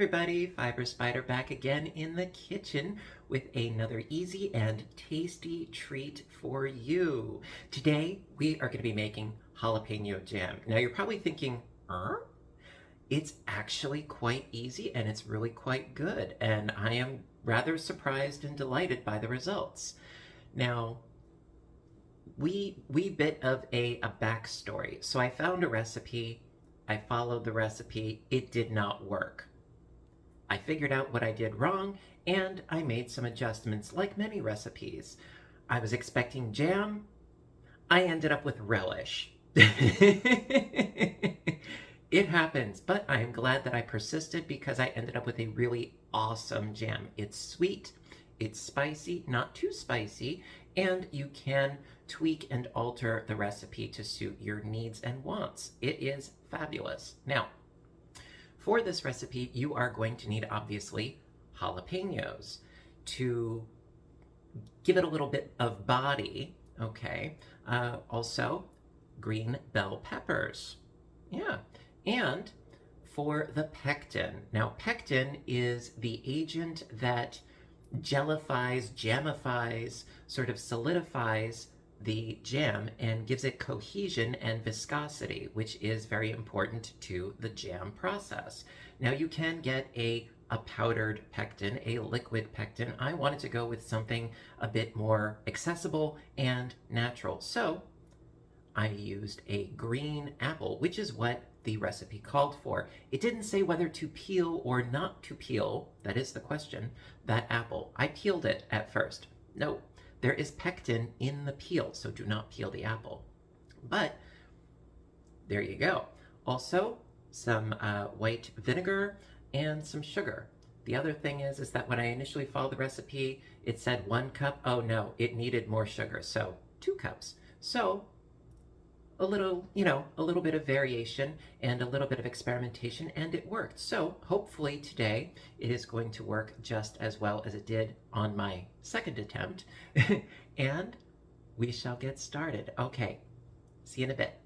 everybody, Fiber Spider back again in the kitchen with another easy and tasty treat for you. Today we are going to be making jalapeno jam. Now you're probably thinking, It's actually quite easy and it's really quite good, and I am rather surprised and delighted by the results. Now, wee bit of a backstory. So I found a recipe, I followed the recipe, it did not work. I figured out what I did wrong, and I made some adjustments like many recipes. I was expecting jam, I ended up with relish. It happens, but I am glad that I persisted because I ended up with a really awesome jam. It's sweet, it's spicy, not too spicy, and you can tweak and alter the recipe to suit your needs and wants. It is fabulous. Now, for this recipe, you are going to need, obviously, jalapenos to give it a little bit of body, okay? Also, green bell peppers. Yeah. And for the pectin. Now, pectin is the agent that jellifies, jamifies, sort of solidifies the jam and gives it cohesion and viscosity, which is very important to the jam process. Now, you can get a powdered pectin, a liquid pectin. I wanted to go with something a bit more accessible and natural. So I used a green apple, which is what the recipe called for. It didn't say whether to peel or not to peel, that is the question, that apple. I peeled it at first. No, there is pectin in the peel, so do not peel the apple. But there you go. Also, some white vinegar and some sugar. The other thing is that when I initially followed the recipe, it said 1 cup. Oh no, it needed more sugar, so 2 cups. So a little bit of variation and a little bit of experimentation, and it worked. So hopefully today it is going to work just as well as it did on my second attempt. And we shall get started. Okay, see you in a bit.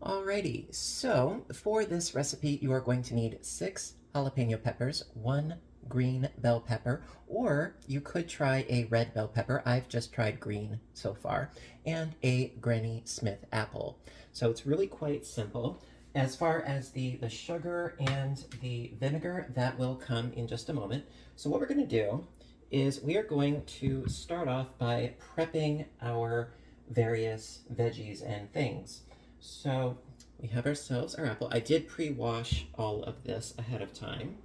Alrighty, so for this recipe you are going to need 6 jalapeno peppers, 1 green bell pepper, or you could try a red bell pepper. I've just tried green so far, and a Granny Smith apple. So it's really quite simple. As far as the sugar and the vinegar, that will come in just a moment. So what we're going to do is we are going to start off by prepping our various veggies and things. So we have ourselves our apple. I did pre-wash all of this ahead of time.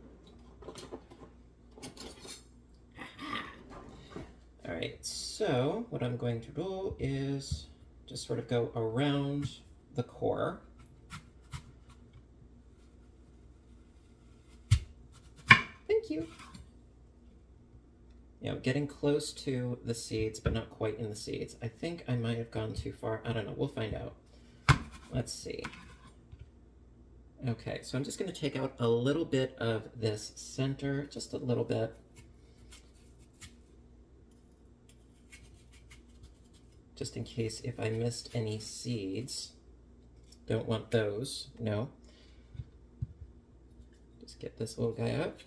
All right, so what I'm going to do is just sort of go around the core. Thank you. You know, getting close to the seeds, but not quite in the seeds. I think I might have gone too far. I don't know, we'll find out. Let's see. Okay, so I'm just going to take out a little bit of this center, just a little bit. Just in case if I missed any seeds. Don't want those, no. Just get this little guy out.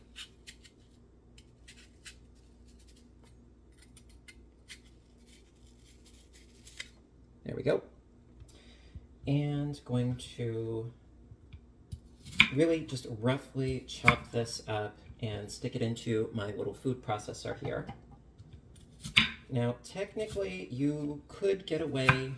There we go. And going to really just roughly chop this up and stick it into my little food processor here. Now, technically, you could get away,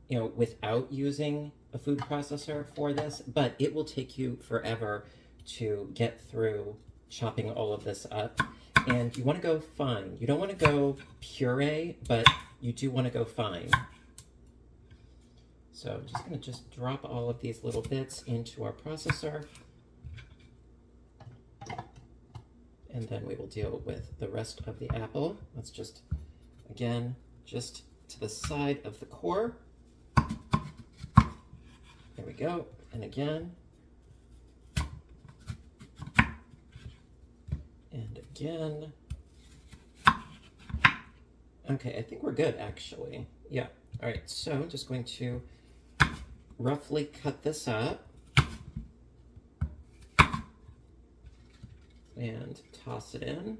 without using a food processor for this, but it will take you forever to get through chopping all of this up. And you want to go fine. You don't want to go puree, but you do want to go fine. So I'm just going to drop all of these little bits into our processor. And then we will deal with the rest of the apple. Let's just, again, just to the side of the core. There we go. And again. And again. Okay, I think we're good, actually. Yeah. All right, so I'm just going to roughly cut this up. and toss it in.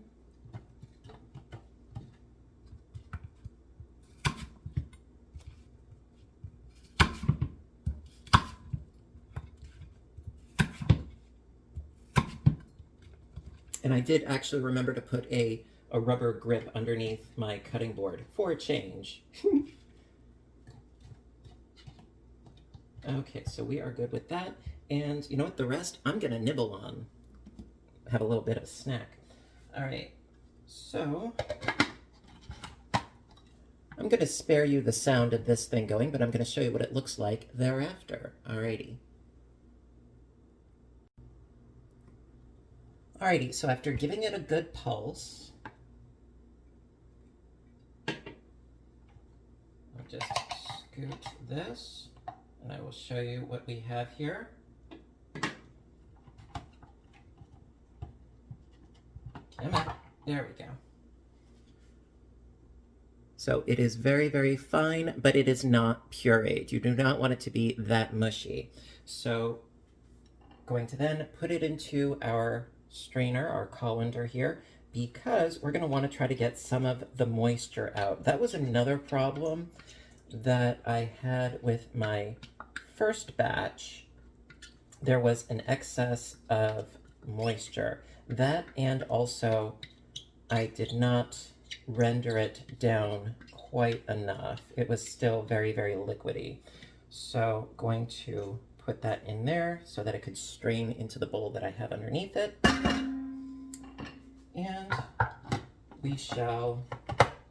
And I did actually remember to put a rubber grip underneath my cutting board for a change. Okay, so we are good with that. And you know what? The rest I'm going to nibble on. Have a little bit of a snack. All right, so I'm going to spare you the sound of this thing going, but I'm going to show you what it looks like thereafter. Alrighty. Alrighty, so after giving it a good pulse, I'll just scoot this, and I will show you what we have here. Come on, there we go. So it is very, very fine, but it is not pureed. You do not want it to be that mushy. So going to then put it into our strainer, our colander here, because we're going to want to try to get some of the moisture out. That was another problem that I had with my first batch. There was an excess of moisture. That, and also I did not render it down quite enough. It was still very, very liquidy. So going to put that in there so that it could strain into the bowl that I have underneath it. And we shall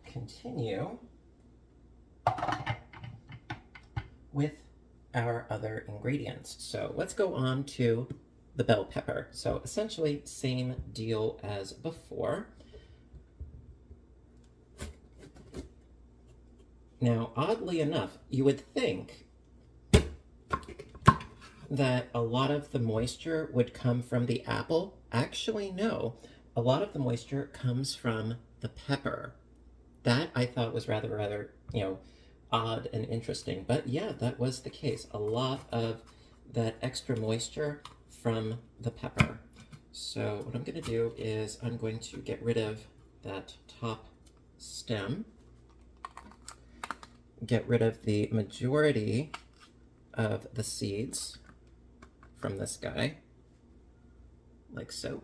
continue with our other ingredients. So let's go on to the bell pepper. So essentially same deal as before. Now, oddly enough, you would think that a lot of the moisture would come from the apple. Actually, no. A lot of the moisture comes from the pepper. That I thought was rather, odd and interesting. But yeah, that was the case. A lot of that extra moisture from the pepper. So what I'm going to do is I'm going to get rid of that top stem. Get rid of the majority of the seeds from this guy, like so.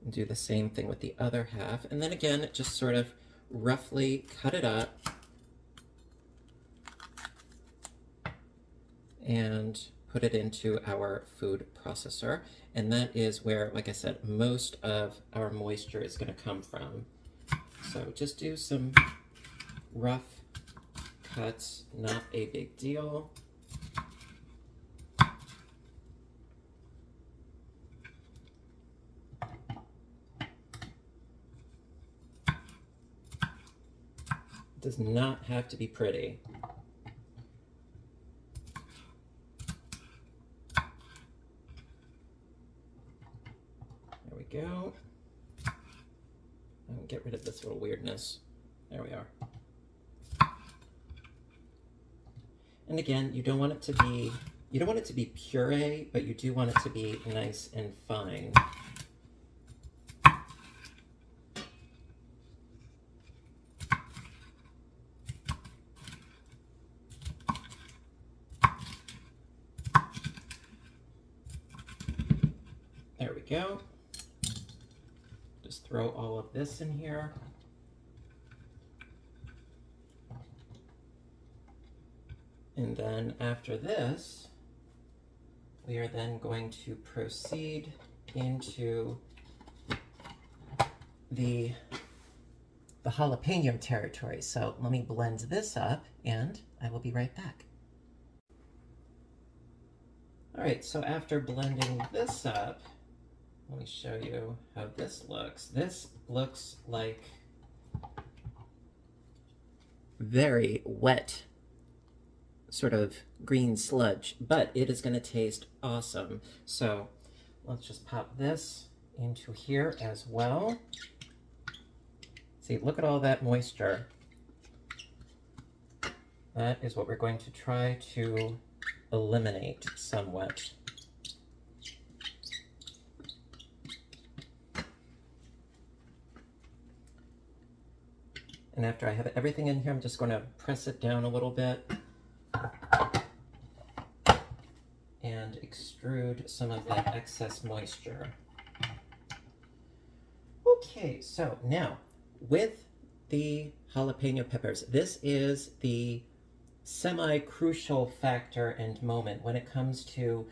And do the same thing with the other half. And then again, just sort of roughly cut it up and put it into our food processor. And that is where, like I said, most of our moisture is going to come from. So just do some rough cuts, not a big deal. It does not have to be pretty. There we go. And get rid of this little weirdness. There we are. And again, you don't want it to be puree, but you do want it to be nice and fine. There we go. Just throw all of this in here. And then after this, we are then going to proceed into the jalapeno territory. So let me blend this up and I will be right back. All right, so after blending this up, let me show you how this looks. This looks like very wet sort of green sludge, but it is going to taste awesome. So let's just pop this into here as well. See, look at all that moisture. That is what we're going to try to eliminate somewhat. And after I have everything in here, I'm just going to press it down a little bit and extrude some of that excess moisture. Okay, so now with the jalapeno peppers, this is the semi-crucial factor and moment when it comes to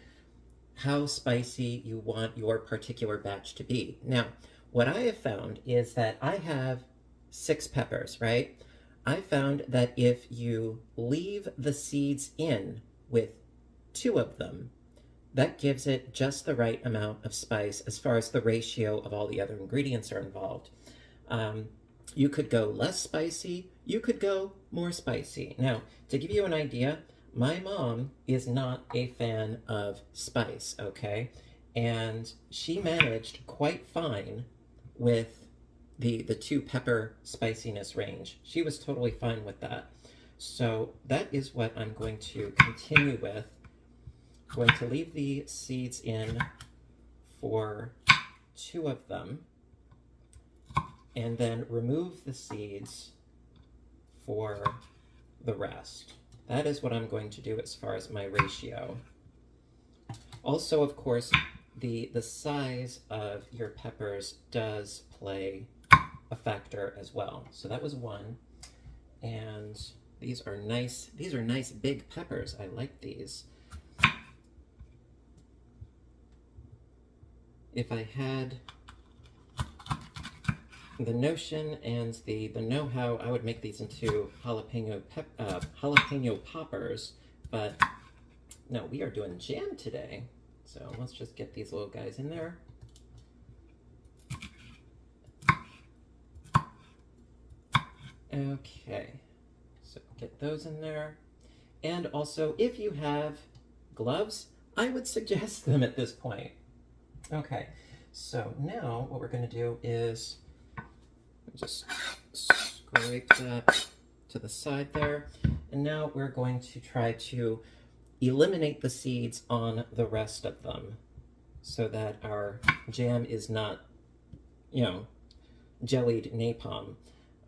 how spicy you want your particular batch to be. Now, what I have found is that I have 6 peppers, right? I found that if you leave the seeds in with 2 of them, that gives it just the right amount of spice as far as the ratio of all the other ingredients are involved. You could go less spicy, you could go more spicy. Now, to give you an idea, my mom is not a fan of spice, okay? And she managed quite fine with the 2 pepper spiciness range. She was totally fine with that. So that is what I'm going to continue with. I'm going to leave the seeds in for 2 of them, and then remove the seeds for the rest. That is what I'm going to do as far as my ratio. Also, of course, the size of your peppers does play a factor as well. So that was 1. And these are nice big peppers. I like these. If I had the notion and the know-how, I would make these into jalapeno poppers, but no, we are doing jam today. So let's just get these little guys in there. Okay, so get those in there. And also, if you have gloves, I would suggest them at this point. Okay, so now what we're going to do is just scrape that to the side there. And now we're going to try to eliminate the seeds on the rest of them so that our jam is not, you know, jellied napalm.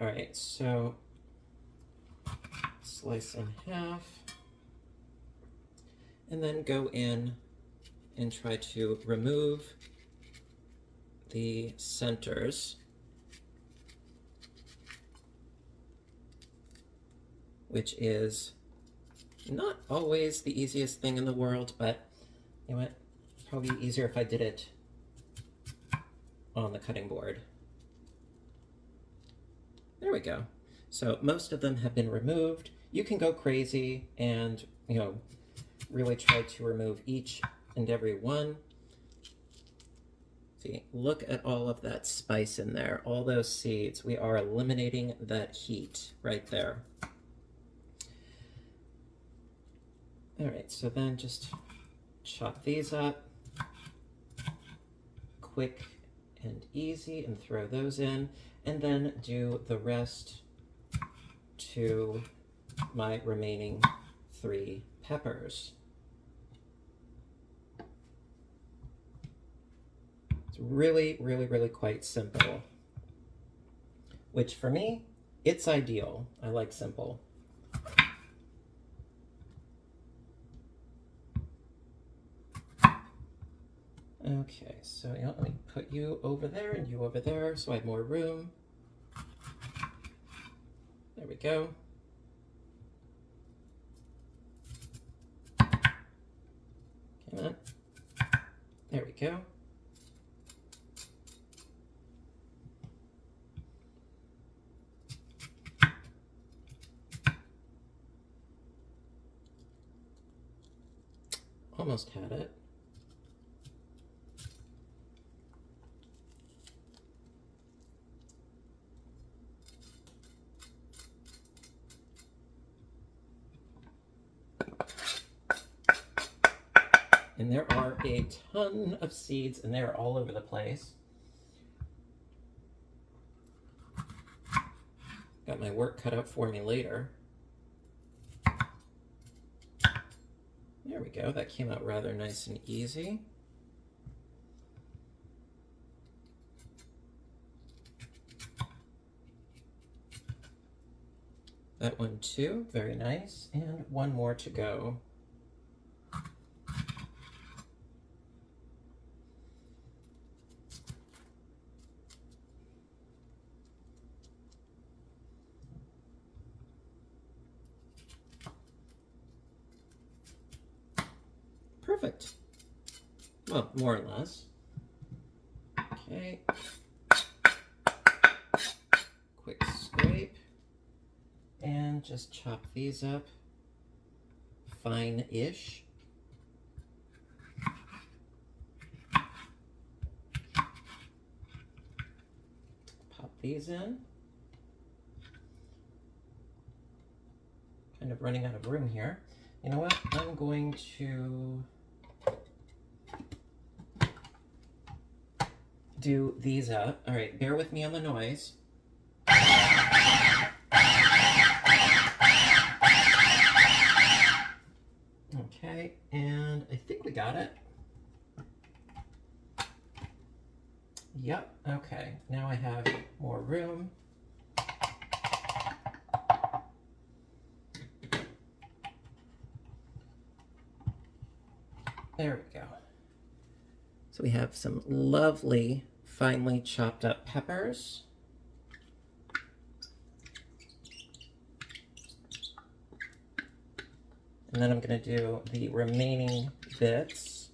All right, so slice in half and then go in and try to remove the centers, which is not always the easiest thing in the world, but you know what? Probably easier if I did it on the cutting board. There we go. So most of them have been removed. You can go crazy and, you know, really try to remove each and every one. See, look at all of that spice in there, all those seeds. We are eliminating that heat right there. All right, so then just chop these up, quick and easy, and throw those in, and then do the rest to my remaining 3 peppers. It's really, really, really quite simple, which for me, it's ideal. I like simple. Okay, so you know, let me put you over there and you over there so I have more room. There we go. Come on. There we go. Almost had it. And there are a ton of seeds, and they're all over the place. Got my work cut out for me later. There we go. That came out rather nice and easy. That one too, very nice. And one more to go. Perfect. Well, more or less. Okay. Quick scrape. And just chop these up fine-ish. Pop these in. Kind of running out of room here. You know what? I'm going to do these up. All right, bear with me on the noise. Okay, and I think we got it. Yep, okay. Now I have more room. There we go. So we have some lovely, finely chopped up peppers. And then I'm going to do the remaining bits.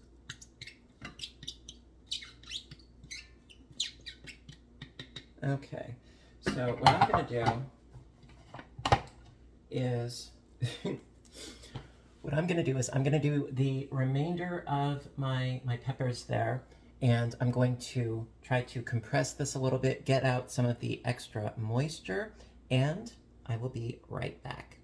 Okay, so what I'm going to do is I'm going to do the remainder of my peppers there, and I'm going to try to compress this a little bit, get out some of the extra moisture, and I will be right back.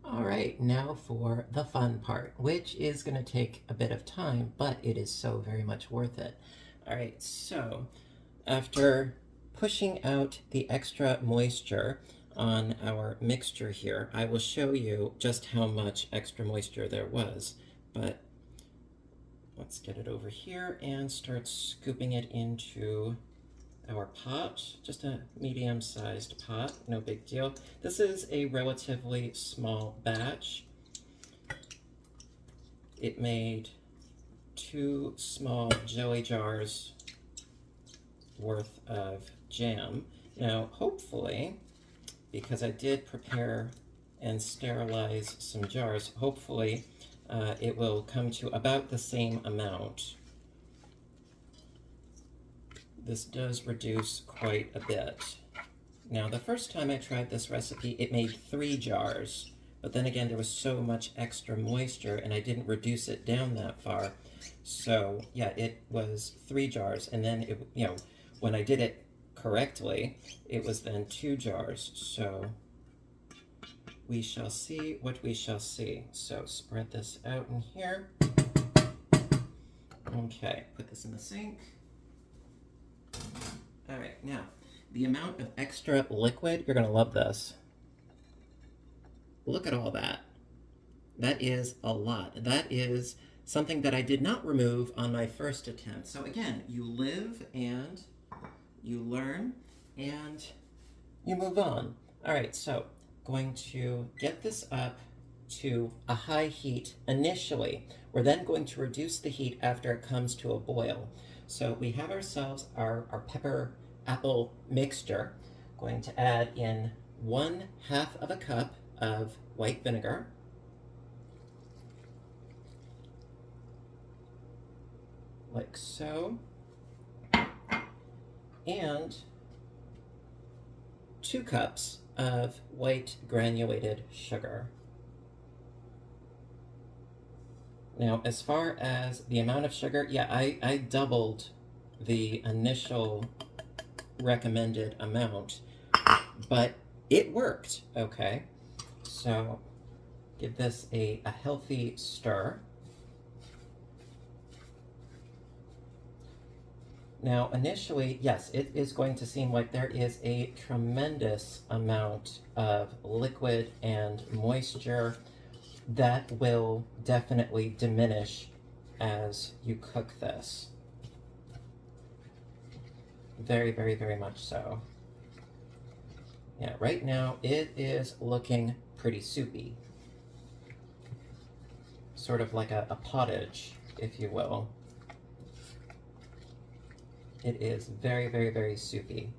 All right, now for the fun part, which is going to take a bit of time, but it is so very much worth it. All right, so after pushing out the extra moisture on our mixture here, I will show you just how much extra moisture there was. But let's get it over here and start scooping it into our pot, just a medium-sized pot, no big deal. This is a relatively small batch. It made 2 small jelly jars worth of jam. Now, hopefully, because I did prepare and sterilize some jars, hopefully it will come to about the same amount. This does reduce quite a bit. Now, the first time I tried this recipe, it made 3 jars, but then again, there was so much extra moisture and I didn't reduce it down that far. So yeah, it was 3 jars, and then it, when I did it correctly, it was then 2 jars. So we shall see what we shall see. So spread this out in here. Okay, put this in the sink. All right, now, the amount of extra liquid, you're gonna love this. Look at all that. That is a lot. That is something that I did not remove on my first attempt. So again, you live and you learn and you move on. All right, so going to get this up to a high heat initially. We're then going to reduce the heat after it comes to a boil. So we have ourselves our pepper apple mixture. Going to add in 1/2 of a cup of white vinegar. Like so. And 2 cups of white granulated sugar. Now, as far as the amount of sugar, yeah, I doubled the initial recommended amount, but it worked, okay? So give this a healthy stir. Now, initially, yes, it is going to seem like there is a tremendous amount of liquid and moisture that will definitely diminish as you cook this. Very, very, very much so. Yeah, right now it is looking pretty soupy. Sort of like a pottage, if you will. It is very, very, very soupy.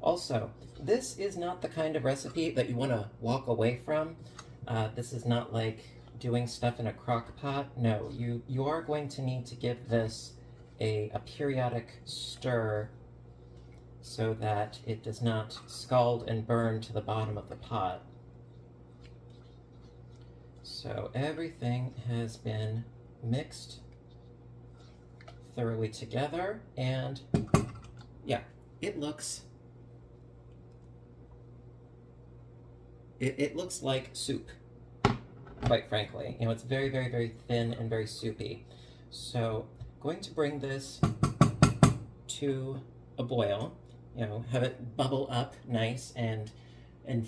Also, this is not the kind of recipe that you want to walk away from. This is not like doing stuff in a crock pot. No, you are going to need to give this a periodic stir so that it does not scald and burn to the bottom of the pot. So everything has been mixed thoroughly together, and yeah, it looks like soup, quite frankly. You know, it's very, very, very thin and very soupy. So going to bring this to a boil, you know, have it bubble up nice and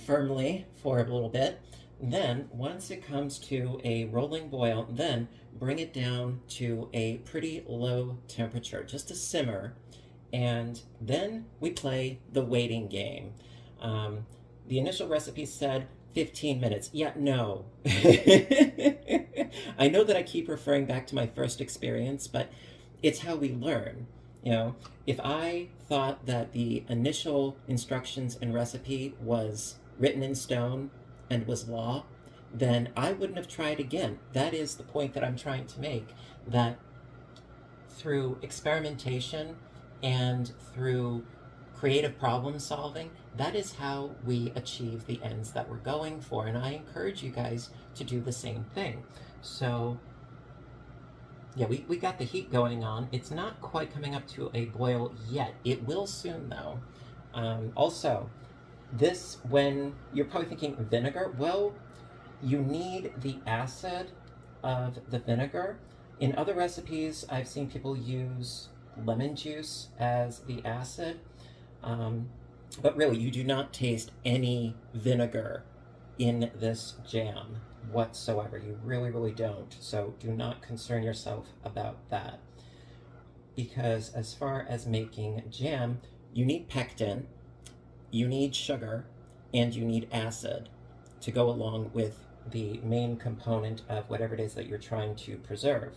firmly for a little bit. Then, once it comes to a rolling boil, then bring it down to a pretty low temperature, just a simmer, and then we play the waiting game. The initial recipe said 15 minutes. Yeah, no. I know that I keep referring back to my first experience, but it's how we learn. You know, if I thought that the initial instructions and recipe was written in stone and was law, then I wouldn't have tried again. That is the point that I'm trying to make, that through experimentation and through creative problem solving, that is how we achieve the ends that we're going for. And I encourage you guys to do the same thing. So yeah, we got the heat going on. It's not quite coming up to a boil yet. It will soon, though. Also, this, when you're probably thinking vinegar, well, you need the acid of the vinegar. In other recipes, I've seen people use lemon juice as the acid. But really, you do not taste any vinegar in this jam whatsoever. You really, really don't. So do not concern yourself about that. Because as far as making jam, you need pectin, you need sugar, and you need acid to go along with the main component of whatever it is that you're trying to preserve.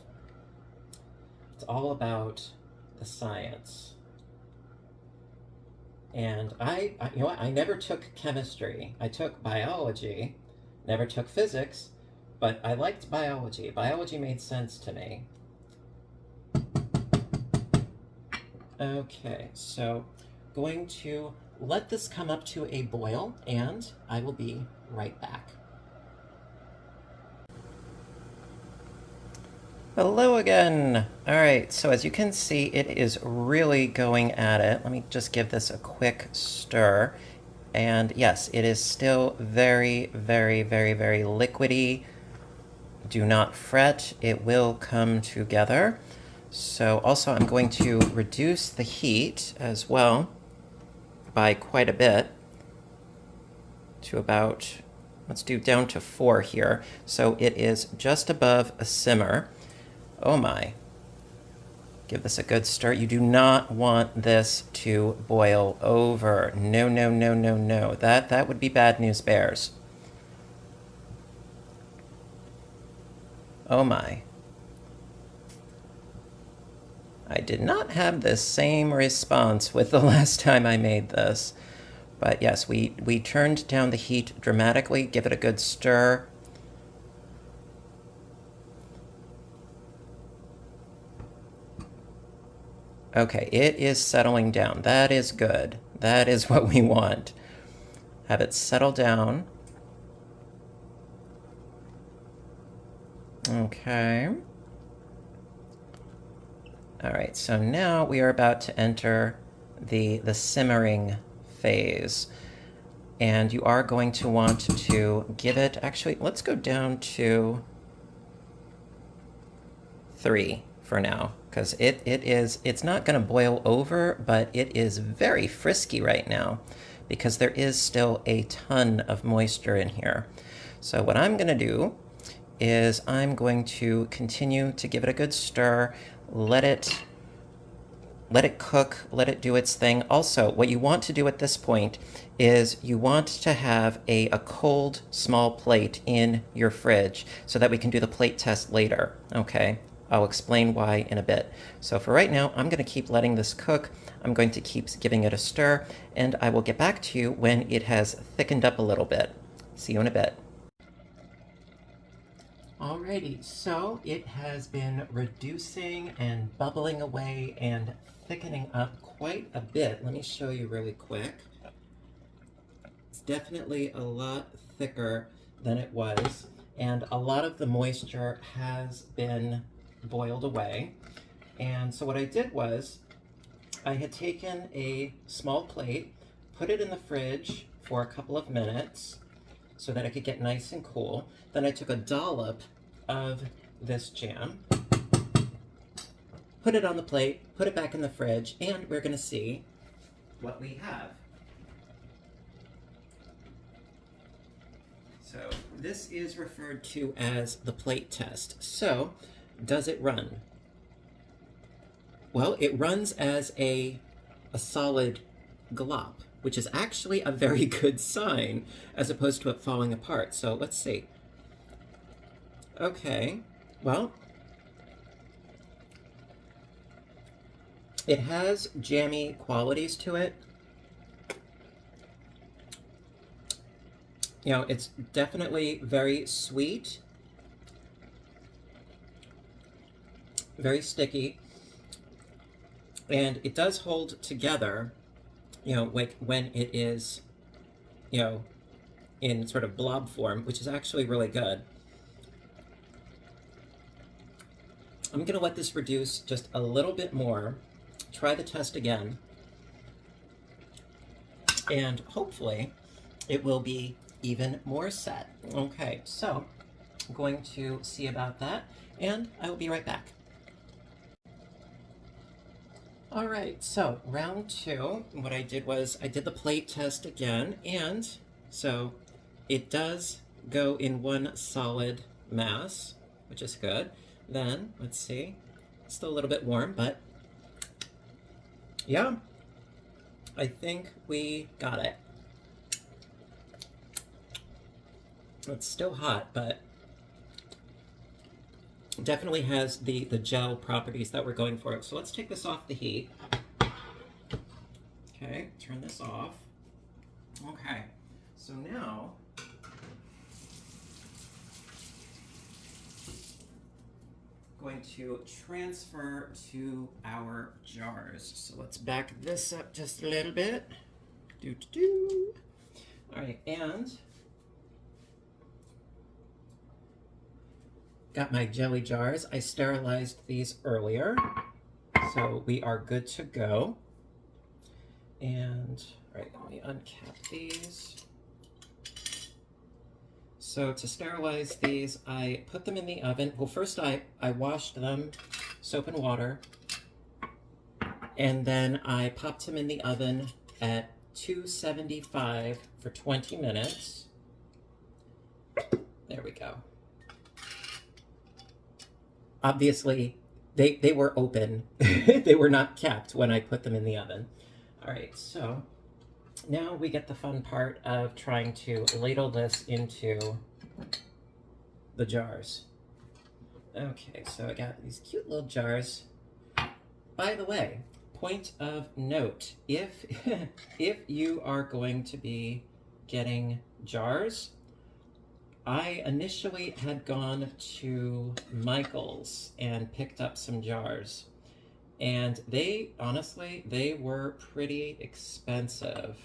It's all about the science. And you know what, I never took chemistry. I took biology, never took physics, but I liked biology. Biology made sense to me. Okay, so going to let this come up to a boil, and I will be right back. Hello again. All right, so as you can see, it is really going at it. Let me just give this a quick stir. And yes, it is still very, very, very, very liquidy. Do not fret, it will come together. So also I'm going to reduce the heat as well by quite a bit to about, let's do down to 4 here. So it is just above a simmer. Oh my. Give this a good stir. You do not want this to boil over. No, no, no, no, no. That would be bad news bears. Oh my. I did not have the same response with the last time I made this. But yes, we turned down the heat dramatically. Give it a good stir. Okay, it is settling down. That is good. That is what we want. Have it settle down. Okay. All right, so now we are about to enter the simmering phase. And you are going to want to give it, actually, let's go down to 3 for now, because it's not going to boil over, but it is very frisky right now because there is still a ton of moisture in here. So what I'm going to do is I'm going to continue to give it a good stir, let it let it cook, let it do its thing. Also, what you want to do at this point is you want to have a cold small plate in your fridge so that we can do the plate test later, okay? I'll explain why in a bit. So for right now, I'm going to keep letting this cook. I'm going to keep giving it a stir, and I will get back to you when it has thickened up a little bit. See you in a bit. Alrighty, so it has been reducing and bubbling away and thickening up quite a bit. Let me show you really quick. It's definitely a lot thicker than it was, and a lot of the moisture has been boiled away. And so what I did was, I had taken a small plate, put it in the fridge for a couple of minutes so that it could get nice and cool. Then I took a dollop of this jam, put it on the plate, put it back in the fridge, and we're gonna see what we have. So this is referred to as the plate test. So does it run? Well, it runs as a solid glop, which is actually a very good sign as opposed to it falling apart. So let's see. Okay, well, it has jammy qualities to it. You know, it's definitely very sweet, very sticky, and it does hold together, you know, like when it is, you know, in sort of blob form, which is actually really good. I'm going to let this reduce just a little bit more, try the test again, and hopefully it will be even more set. Okay, so I'm going to see about that, and I will be right back. All right, so round two, what I did was I did the plate test again, and so it does go in one solid mass, which is good. Then, let's see, still a little bit warm, but yeah, I think we got it. It's still hot, but definitely has the gel properties that we're going for. So let's take this off the heat. Okay, turn this off. Okay, so now going to transfer to our jars. So let's back this up just a little bit. Doo-doo-doo. All right, and got my jelly jars. I sterilized these earlier, so we are good to go. And, all right, let me uncap these. So to sterilize these, I put them in the oven. Well, first I washed them, soap and water, and then I popped them in the oven at 275 for 20 minutes. There we go. Obviously, they were open. They were not capped when I put them in the oven. All right, so now we get the fun part of trying to ladle this into the jars. Okay, so I got these cute little jars. By the way, point of note, if you are going to be getting jars, I initially had gone to Michael's and picked up some jars. And they, honestly, they were pretty expensive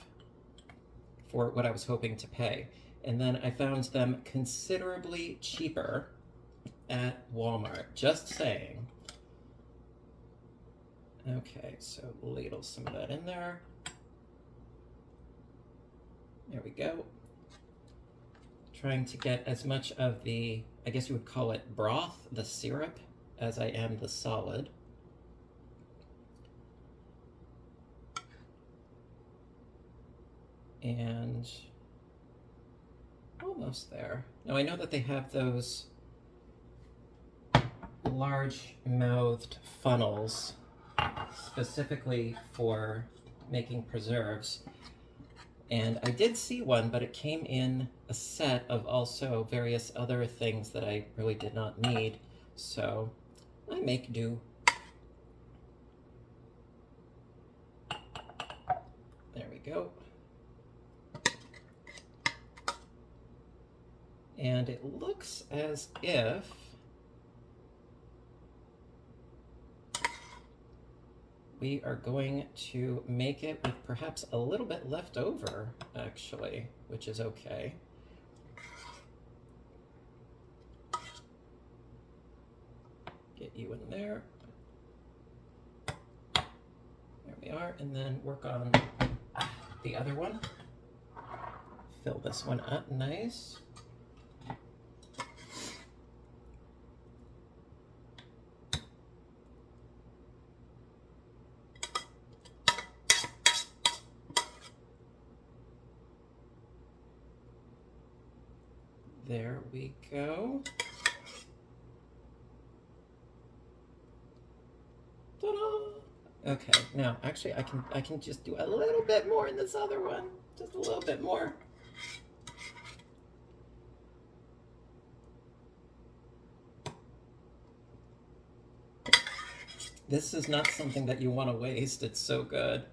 for what I was hoping to pay. And then I found them considerably cheaper at Walmart, just saying. Okay, so ladle some of that in there. There we go. Trying to get as much of the, I guess you would call it broth, the syrup, as I am the solid. And almost there. Now I know that they have those large-mouthed funnels specifically for making preserves. And I did see one, but it came in a set of also various other things that I really did not need. So I make do. There we go. And it looks as if we are going to make it with perhaps a little bit left over, actually, which is okay. Get you in there. There we are, and then work on the other one. Fill this one up nice. There we go. Ta-da! Okay, now actually I can just do a little bit more in this other one. Just a little bit more. This is not something that you want to waste. It's so good.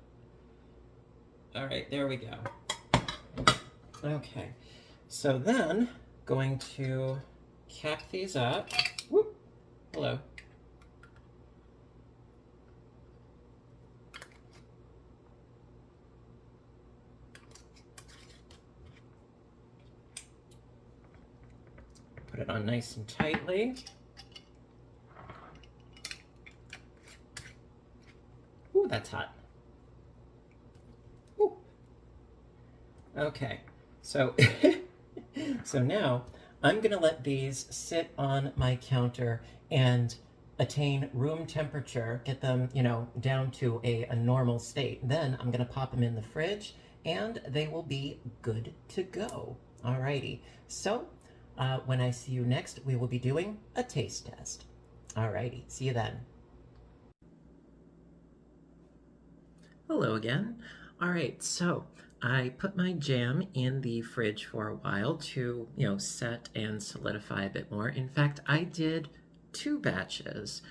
All right, there we go. Okay, so then going to cap these up. Whoop, hello. Put it on nice and tightly. Ooh, that's hot. Ooh. Okay, so so now I'm gonna let these sit on my counter and attain room temperature, get them, you know, down to a normal state. Then I'm gonna pop them in the fridge and they will be good to go. Alrighty, so when I see you next, we will be doing a taste test. Alrighty, see you then. Hello again. All right, so I put my jam in the fridge for a while to, you know, set and solidify a bit more. In fact, I did 2 batches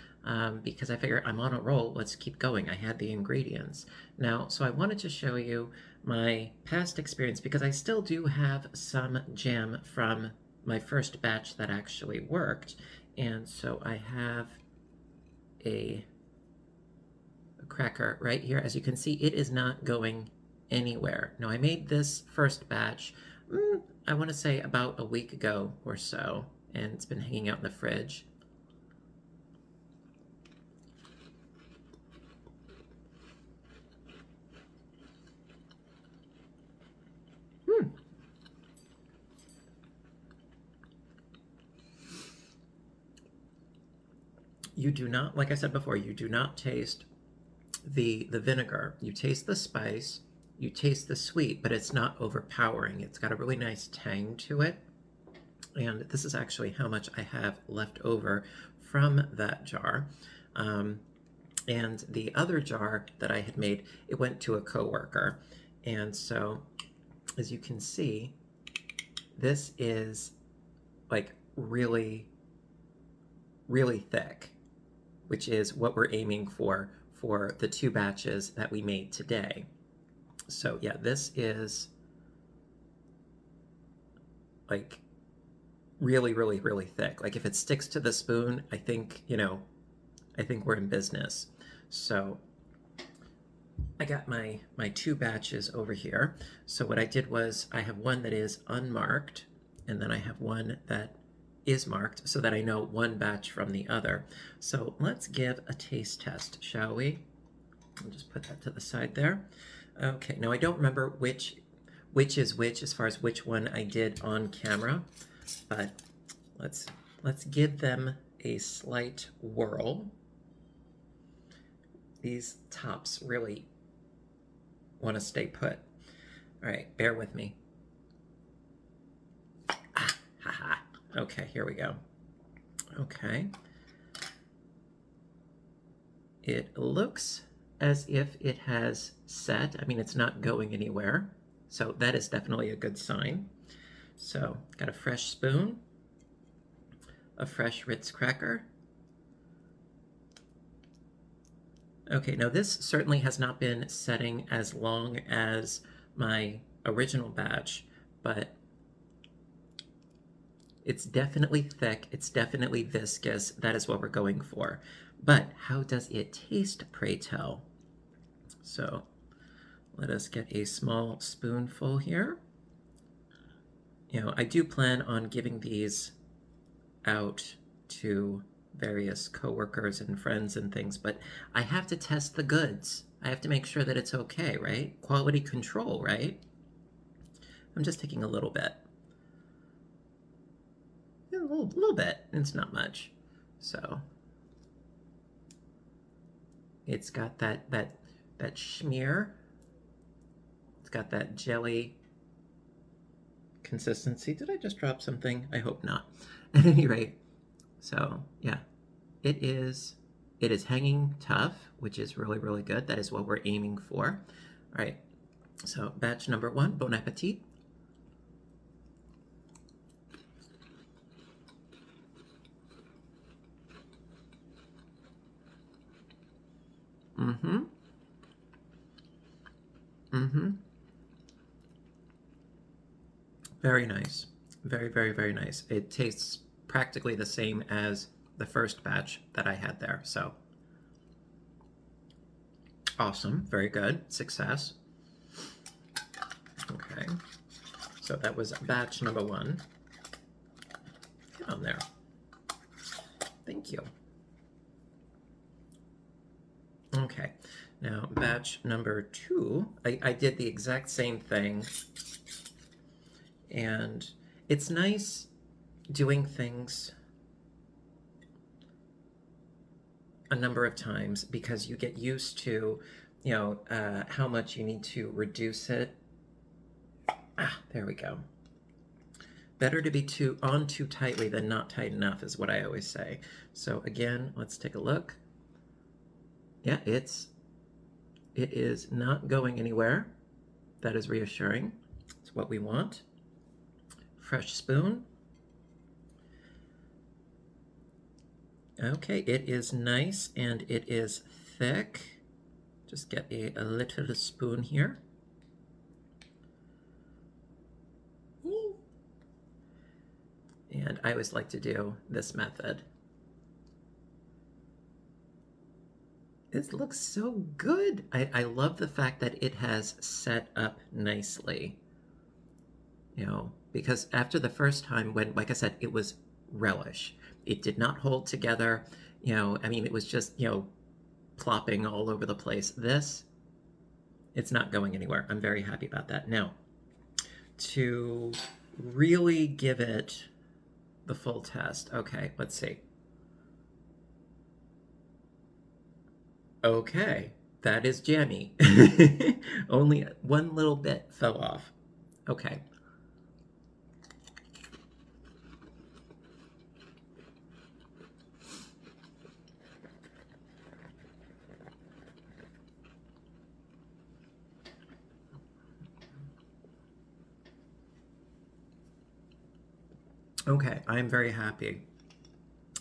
because I figured I'm on a roll. Let's keep going. I had the ingredients. Now, so I wanted to show you my past experience because I still do have some jam from my first batch that actually worked. And so I have a cracker right here. As you can see, it is not going anywhere. Now I made this first batch, I want to say about a week ago or so, and it's been hanging out in the fridge. You do not, like I said before, you do not taste the vinegar. You taste the spice, you taste the sweet, but it's not overpowering. It's got a really nice tang to it. And this is actually how much I have left over from that jar. And the other jar that I had made, it went to a coworker. And so, as you can see, this is like really, really thick, which is what we're aiming for the 2 batches that we made today. So yeah, this is like really, really, really thick. Like if it sticks to the spoon, I think, you know, I think we're in business. So I got my 2 batches over here. So what I did was I have one that is unmarked, and then I have one that is marked so that I know one batch from the other. So let's give a taste test, shall we? I'll just put that to the side there. Okay, now I don't remember which is which as far as which one I did on camera, but let's give them a slight whirl. These tops really want to stay put. All right, bear with me. Ah, haha. Okay, here we go. Okay. It looks as if it has set. I mean, it's not going anywhere. So that is definitely a good sign. So got a fresh spoon, a fresh Ritz cracker. Okay, now this certainly has not been setting as long as my original batch, but it's definitely thick, it's definitely viscous. That is what we're going for. But how does it taste, pray tell? So let us get a small spoonful here. You know, I do plan on giving these out to various coworkers and friends and things, but I have to test the goods. I have to make sure that it's okay, right? Quality control, right? I'm just taking a little bit. A little bit. It's not much. So it's got that schmear. It's got that jelly consistency. Did I just drop something? I hope not. At any rate, so yeah, it is hanging tough, which is really, really good. That is what we're aiming for. All right, so batch number 1, bon appetit. Mm-hmm. Mm-hmm. Very nice. Very, very, very nice. It tastes practically the same as the first batch that I had there. So awesome. Very good. Success. Okay. So that was batch number 1. Get on there. Thank you. Okay. Now batch number 2, I did the exact same thing. And it's nice doing things a number of times because you get used to, you know, how much you need to reduce it. Ah, there we go. Better to be too tightly than not tight enough is what I always say. So again, let's take a look. Yeah, it is not going anywhere. That is reassuring. It's what we want. Fresh spoon. Okay, it is nice and it is thick. Just get a little spoon here. And I always like to do this method. This looks so good. I love the fact that it has set up nicely. You know, because after the first time when, like I said, it was relish. It did not hold together. You know, I mean, it was just, you know, plopping all over the place. This, it's not going anywhere. I'm very happy about that. Now, to really give it the full test. Okay, let's see. Okay, that is jammy. Only one little bit fell off. Okay. Okay, I'm very happy.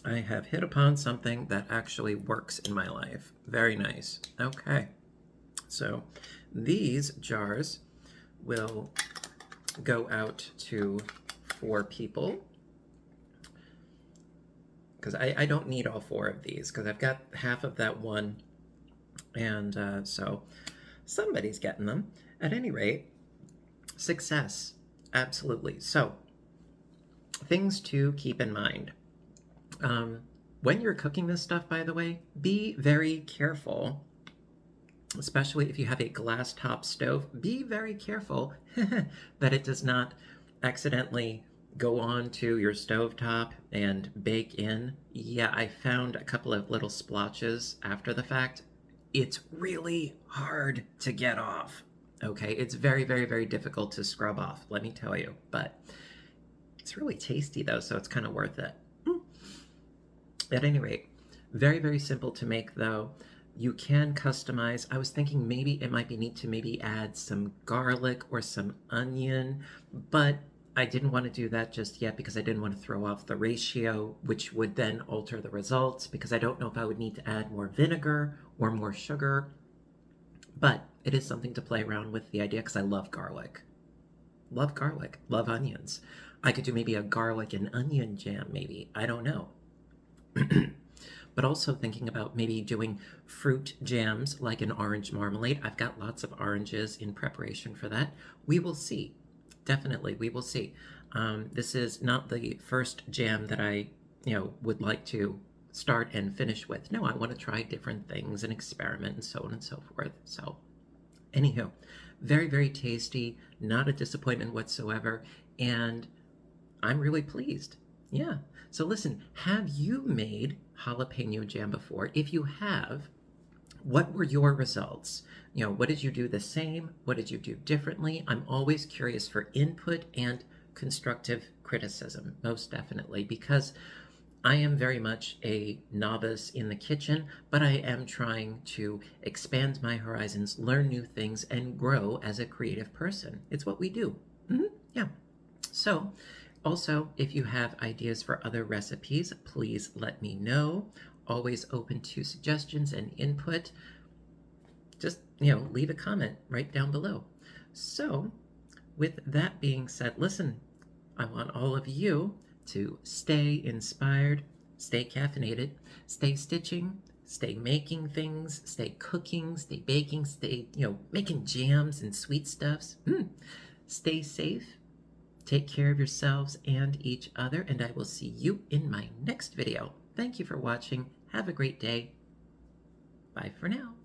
I have hit upon something that actually works in my life. Very nice. Okay, so these jars will go out to 4 people because I don't need all 4 of these because I've got half of that one, and so somebody's getting them. At any rate, success. Absolutely. So things to keep in mind. When you're cooking this stuff, by the way, be very careful, especially if you have a glass top stove. Be very careful that it does not accidentally go on to your stovetop and bake in. Yeah, I found a couple of little splotches after the fact. It's really hard to get off. Okay, it's very, very, very difficult to scrub off, let me tell you. But it's really tasty though, so it's kind of worth it. At any rate, very, very simple to make though. You can customize. I was thinking maybe it might be neat to maybe add some garlic or some onion, but I didn't want to do that just yet because I didn't want to throw off the ratio, which would then alter the results because I don't know if I would need to add more vinegar or more sugar. But it is something to play around with the idea because I love garlic. Love garlic, love onions. I could do maybe a garlic and onion jam, maybe. I don't know. But also thinking about maybe doing fruit jams like an orange marmalade. I've got lots of oranges in preparation for that. We will see. Definitely, we will see. This is not the first jam that I, would like to start and finish with. No, I want to try different things and experiment and so on and so forth. So, anywho, very, very tasty, not a disappointment whatsoever, and I'm really pleased. Yeah. So listen, have you made jalapeno jam before? If you have, what were your results? What did you do the same? What did you do differently? I'm always curious for input and constructive criticism, most definitely, because I am very much a novice in the kitchen, but I am trying to expand my horizons, learn new things, and grow as a creative person. It's what we do. Yeah. So, also, if you have ideas for other recipes, please let me know. Always open to suggestions and input. Just, leave a comment right down below. So, with that being said, listen, I want all of you to stay inspired, stay caffeinated, stay stitching, stay making things, stay cooking, stay baking, stay, making jams and sweet stuffs. Stay safe, take care of yourselves and each other, and I will see you in my next video. Thank you for watching. Have a great day. Bye for now.